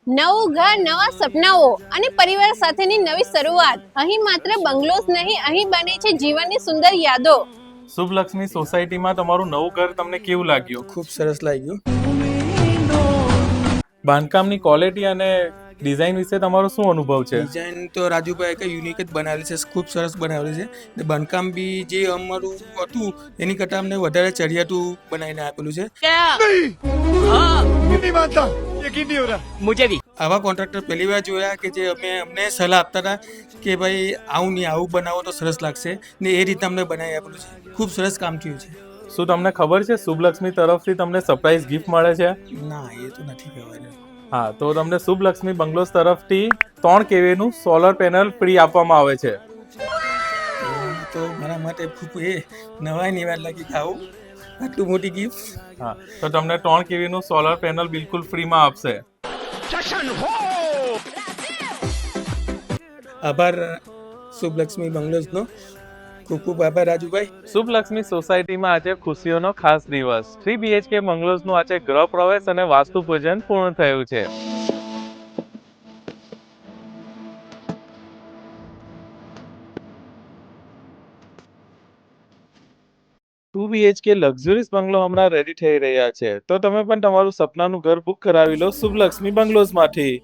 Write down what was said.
નવું ઘર, નવા સપનાઓ અને પરિવાર સાથેની નવી શરૂઆત. અહીં માત્ર બંગલોઝ નહીં, અહીં બને છે જીવનની સુંદર યાદો. શુભલક્ષ્મી સોસાયટીમાં તમારું નવું ઘર તમને કેવું લાગ્યું? ખૂબ સરસ લાગ્યું. બાંધકામની ક્વોલિટી અને ડિઝાઇન વિશે તમારો શું અનુભવ છે? ડિઝાઇન તો રાજુભાઈ કઈ યુનિક જ બનાવેલી છે, ખૂબ સરસ બનાવેલી છે. ને બાંધકામ બી જે અમારું હતું એની કરતાં અમને વધારે ચડિયાતું બનાવીને આપેલું છે. આવા કોન્ટ્રાક્ટર પહેલી વાર જોયા કે જે અમને સલાહ આપતા હતા કે ભાઈ આવું નહીં આવું બનાવો તો સરસ લાગશે, ને એ રીતે અમને બનાવી આપેલું છે. ખૂબ સરસ કામ થયું છે. શું તમને ખબર છે શુભલક્ષ્મી તરફથી તમને સરપ્રાઈઝ ગિફ્ટ મળે છે? ના, એ તો નથી કહેવાય. હા, તો તમને શુભલક્ષ્મી બંગલોઝ તરફથી 3 kV નું સોલર પેનલ ફ્રી આપવામાં આવે છે. તો મારા માટે ખૂબ એ નવાઈની વાત લાગી કે આવું આટલું મોટી ગિફ્ટ. હા, તો તમને 3 kV નું સોલર પેનલ બિલકુલ ફ્રીમાં આપશે. આભાર શુભલક્ષ્મી બંગલોઝનો. ખૂબ ખૂબ આભાર રાજુભાઈ. શુભલક્ષ્મી સોસાયટીમાં આજે ખુશીઓનો ખાસ દિવસ. 3 BHK બંગલોઝનું આજે ગૃહ પ્રવેશ અને વાસ્તુ પૂજન પૂર્ણ થયું છે. ટુ BHK લક્ઝરીઝ બંગલો હમણાં રેડી થઈ રહ્યા છે, તો તમે પણ તમારું સપનાનું ઘર બુક કરાવી લો શુભલક્ષ્મી બંગલોઝમાંથી.